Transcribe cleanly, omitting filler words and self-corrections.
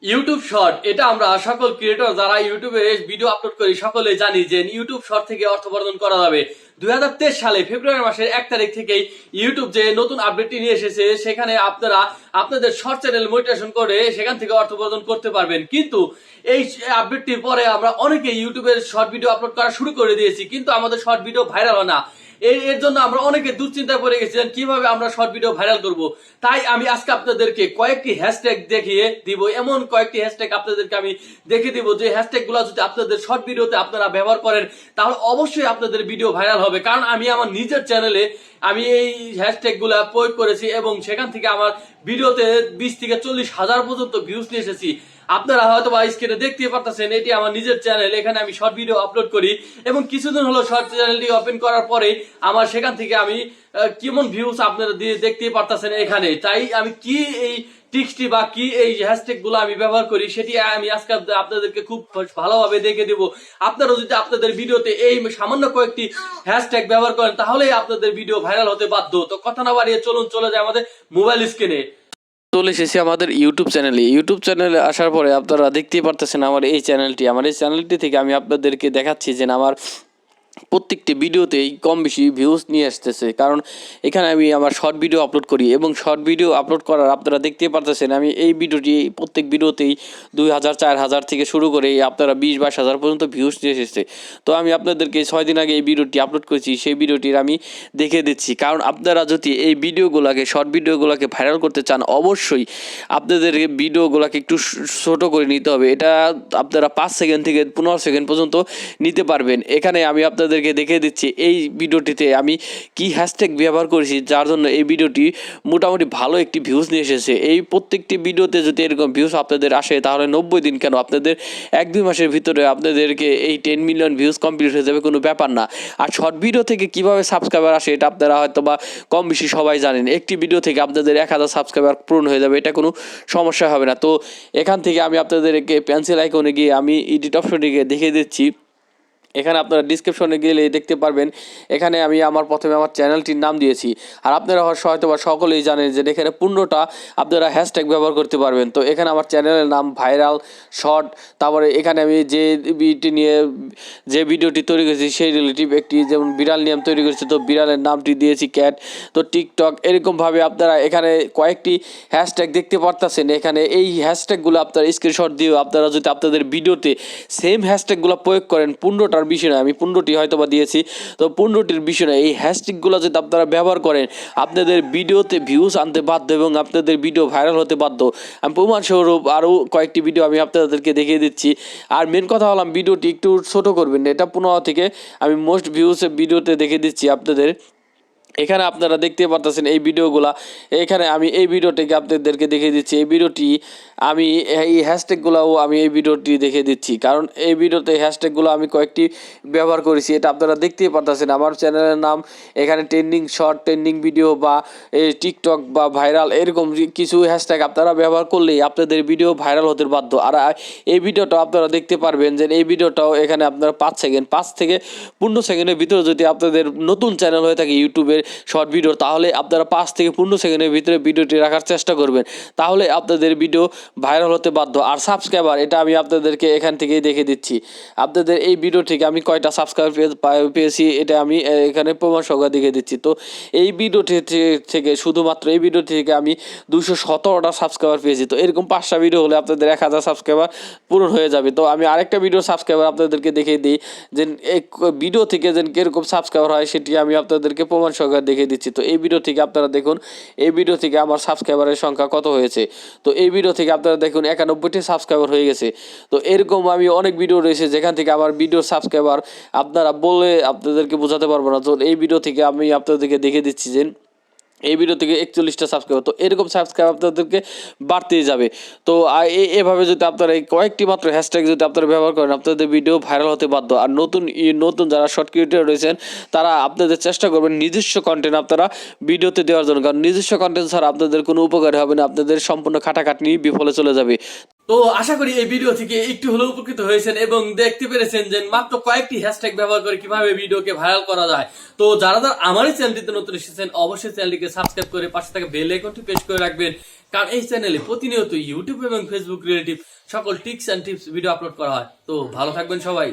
YouTube short এটা আমরা সকল ক্রিয়েটর যারা ইউটিউবে ভিডিও আপলোড করি সকলে জানি যে ইউটিউব শর্ট থেকে অর্থ উপার্জন করা যাবে। 2023 সালে ফেব্রুয়ারি মাসের 1 তারিখ থেকেই ইউটিউব যে নতুন আপডেটটি নিয়ে এসেছে সেখানে আপনারা আপনাদের শর্ট চ্যানেল মনিটাইজেশন করে সেখান থেকে অর্থ উপার্জন করতে পারবেন। কিন্তু এই আপডেটটির পরে আমরা অনেকে ইউটিউবের শর্ট ভিডিও আপলোড করা শুরু করে দিয়েছি, কিন্তু আমাদের শর্ট ভিডিও ভাইরাল হয় না। এর জন্য আমরা অনেকে দুশ্চিন্তায় পড়ে গেছি কিভাবে আমরা শর্ট ভিডিও ভাইরাল করব। তাই আমি আজকে আপনাদেরকে কয়েকটি হ্যাশট্যাগ দেখিয়ে দিব, এমন কয়েকটি হ্যাশট্যাগ আপনাদেরকে আমি দেখিয়ে দিব যে হ্যাশট্যাগ গুলো যদি আপনাদের শর্ট ভিডিওতে আপনারা ব্যবহার করেন তাহলে অবশ্যই আপনাদের ভিডিও ভাইরাল হবে। কারণ আমি আমার নিজের চ্যানেলে আমি এই হ্যাশট্যাগ গুলা প্রয়োগ করেছি এবং সেখান থেকে আমার ভিডিওতে 20 থেকে 40 হাজার পর্যন্ত ভিউজ নিয়ে এসেছি। আপনারা হয়তো বা স্ক্রিনে দেখতে পারতেছেন এটি আমার নিজের চ্যানেল, এখানে আমি শর্ট ভিডিও আপলোড করি এবং কিছুদিন হলো শর্ট চ্যানেলটি ওপেন করার পরে আমার সেখান থেকে আমি কেমন ভিউজ আপনারা দেখতে পারতেছেন এখানে। তাই আমি কি এই টিক্সটি বা কি এই হ্যাশট্যাগ গুলো আমি ব্যবহার করি সেটি আমি আজকে আপনাদেরকে খুব ভালোভাবে দেখে দেব। আপনারা যদি আপনাদের ভিডিওতে এই সামান্য কয়েকটি হ্যাশট্যাগ ব্যবহার করেন তাহলেই আপনাদের ভিডিও ভাইরাল হতে বাধ্য। তো কথা না বাড়িয়ে চলুন চলে যায় আমাদের মোবাইল স্ক্রিনে। চলে এসেছি আমাদের ইউটিউব চ্যানেলে আসার পরে আপনারা দেখতেই পারতেছেন আমার এই চ্যানেলটি থেকে আমি আপনাদেরকে দেখাচ্ছি যে আমার প্রত্যেকটি ভিডিওতেই কম বেশি ভিউজ নিয়ে আসতেছে। কারণ এখানে আমি আমার শর্ট ভিডিও আপলোড করি এবং শর্ট ভিডিও আপলোড করার আপনারা দেখতেই পারতেছেন আমি এই ভিডিওটি প্রত্যেক ভিডিওতেই 2000 4000 থেকে শুরু করে আপনারা 20-22 হাজার পর্যন্ত ভিউজ নিয়ে এসেছে। তো আমি আপনাদেরকে 6 দিন আগে এই ভিডিওটি আপলোড করেছি, সেই ভিডিওটির আমি দেখে দিচ্ছি। কারণ আপনারা যদি এই ভিডিওগুলোকে শর্ট ভিডিওগুলোকে ভাইরাল করতে চান অবশ্যই আপনাদের ভিডিওগুলোকে একটু ছোট করে নিতে হবে। এটা আপনারা 5 সেকেন্ড থেকে 15 সেকেন্ড পর্যন্ত নিতে পারবেন। এখানে আমি আপনাদেরকে দেখে দিচ্ছি এই ভিডিওটিতে আমি কি হ্যাশট্যাগ ব্যবহার করেছি যার জন্য এই ভিডিওটি মোটামুটি ভালো একটি ভিউজ নিয়ে এসেছে। এই প্রত্যেকটি ভিডিওতে যদি এরকম ভিউজ আপনাদের আসে তাহলে 90 দিন কেন আপনাদের 1-2 মাসের ভিতরে আপনাদেরকে এই 10 মিলিয়ন ভিউজ কমপ্লিট হয়ে যাবে, কোনো ব্যাপার না। আর শর্ট ভিডিও থেকে কিভাবে সাবস্ক্রাইবার আসে এটা আপনারা হয়তো বা কম বেশি সবাই জানেন। একটি ভিডিও থেকে আপনাদের 1000 সাবস্ক্রাইবার পূরণ হয়ে যাবে, এটা কোনো সমস্যা হবে না। তো এখান থেকে আমি আপনাদেরকে পেন্সিল আইকনে গিয়ে আমি এডিট অপশনটিকে দেখিয়ে দিচ্ছি। এখানে আপনারা ডিসক্রিপশনে গেলে দেখতে পারবেন এখানে আমি প্রথমে আমার চ্যানেলটির নাম দিয়েছি। আর আপনারা হয়তো বা সকলেই জানেন যে এখানে 15টা আপনারা হ্যাশট্যাগ ব্যবহার করতে পারবেন। তো এখানে আমার চ্যানেলের নাম ভাইরাল শর্ট, তারপরে এখানে আমি যে ভিডিওটি তৈরি করেছি সেই রিলেটিভ একটি যেমন বিড়াল নিয়ে তৈরি করেছি, তো বিড়ালের নামটি দিয়েছি ক্যাট। তো টিকটক এরকমভাবে আপনারা এখানে কয়েকটি হ্যাশট্যাগ দেখতে পারতেছেন। এখানে এই হ্যাশট্যাগুলো আপনারা স্ক্রিনশট দিয়েও আপনারা যদি আপনাদের ভিডিওতে সেম হ্যাশট্যাগুলো প্রয়োগ করেন 15টার বিষয় না, আমি 15টি হয়তো বা দিয়েছি, তো 15টির বিষয় না, এই হ্যাশট্যাগুলো যদি আপনারা ব্যবহার করেন আপনাদের ভিডিওতে ভিউজ আনতে বাধ্য এবং আপনাদের ভিডিও ভাইরাল হতে বাধ্য। আমি প্রমাণস্বরূপ আরও কয়েকটি ভিডিও আমি আপনাদেরকে দেখিয়ে দিচ্ছি। আর মেন কথা হলাম ভিডিওটি একটু ছোট করবেন, এটা 15 থেকে আমি মোস্ট ভিউজ ভিডিওতে দেখিয়ে দিচ্ছি আপনাদের। এখানে আপনারা দেখতে পারতেছেন এই ভিডিওগুলা, এখানে আমি এই ভিডিওটিকে আপনাদেরকে দেখিয়ে দিচ্ছি। এই ভিডিওটি আমি এই হ্যাশট্যাগুলোও আমি এই ভিডিওটি দেখিয়ে দিচ্ছি, কারণ এই ভিডিওতে হ্যাশট্যাগুলো আমি কয়েকটি ব্যবহার করেছি। এটা আপনারা দেখতেই পারতেছেন আমার চ্যানেলের নাম। এখানে ট্রেন্ডিং শর্ট, ট্রেন্ডিং ভিডিও বা এই টিকটক বা ভাইরাল এরকম কিছু হ্যাশট্যাগ আপনারা ব্যবহার করলেই আপনাদের ভিডিও ভাইরাল হতে বাধ্য। আর এই ভিডিওটা আপনারা দেখতে পারবেন যে এই ভিডিওটাও এখানে আপনারা 5 থেকে 15 সেকেন্ডের ভিতরে যদি আপনাদের নতুন চ্যানেল হয়ে থাকে ইউটিউবের শর্ট ভিডিও, তাহলে আপনারা 5 থেকে 15 সেকেন্ডের ভিতরে ভিডিওটি রাখার চেষ্টা করবেন, তাহলে আপনাদের ভিডিও ভাইরাল হতে বাধ্য। আর সাবস্ক্রাইবার এটা আমি আপনাদেরকে এখান থেকেই দেখে দিচ্ছি। আপনাদের এই ভিডিও থেকে আমি কয়টা সাবস্ক্রাইবার পেয়েছি এটা আমি এখানে প্রমাণ সহকারে দেখে দিচ্ছি। তো এই ভিডিওটি থেকে শুধুমাত্র এই ভিডিওটি থেকে আমি 217টা সাবস্ক্রাইবার পেয়েছি। তো এরকম 5টা ভিডিও হলে আপনাদের 1000 সাবস্ক্রাইবার পূরণ হয়ে যাবে। তো আমি আরেকটা ভিডিও সাবস্ক্রাইবার আপনাদেরকে দেখিয়ে দিই যে এই ভিডিও থেকে যেন কীরকম সাবস্ক্রাইবার হয় সেটি আমি আপনাদেরকে প্রমাণ সহকারে দেখিয়ে দিচ্ছি। তো এই ভিডিও থেকে আপনারা দেখুন এই ভিডিও থেকে আমার সাবস্ক্রাইবারের সংখ্যা কত হয়েছে। তো এই ভিডিও থেকে আপনারা দেখুন 91টি সাবস্ক্রাইবার হয়ে গেছে। তো এরকম আমি অনেক ভিডিও রয়েছে যেখান থেকে আমার ভিডিও সাবস্ক্রাইবার আপনারা বলে আপনাদেরকে বোঝাতে পারবো না। তো এই ভিডিও থেকে আমি আপনাদেরকে দেখে দিচ্ছি যে এই ভিডিও থেকে 41টা সাবস্ক্রাইবার। তো এরকম সাবস্ক্রাইব আপনাদেরকে বাড়তেই যাবে। তো এভাবে যদি আপনারা এই কয়েকটি মাত্র হ্যাশট্যাগ যদি আপনারা ব্যবহার করেন আপনাদের ভিডিও ভাইরাল হতে বাধ্য। আর নতুন যারা শর্ট ক্রিয়েটর রয়েছেন তারা আপনাদের চেষ্টা করবেন নিজস্ব কন্টেন্ট আপনারা ভিডিওতে দেওয়ার জন্য, কারণ নিজস্ব কন্টেন্ট ছাড়া আপনাদের কোনো উপকার হবে না, আপনাদের সম্পূর্ণ খাটাখাটনি বিফলে চলে যাবে। তো আশা করি এই ভিডিও থেকে একটু হলেও উপকৃত হয়েছেন এবং দেখতে পেরেছেন যে মাত্র কয়েকটি হ্যাশট্যাগ ব্যবহার করে কিভাবে ভিডিওকে ভাইরাল করা যায়। তো যারা যারা আমার এই চ্যানেলটিতে নতুন এসেছেন অবশ্যই চ্যানেলটিকে সাবস্ক্রাইব করে পাশে থাকা বেল আইকনটি প্রেস করে রাখবেন, কারণ এই চ্যানেলে প্রতিনিয়ত ইউটিউব এবং ফেসবুক রিলেটিভ সকল tips and tips video upload করা হয়। তো ভালো থাকবেন সবাই।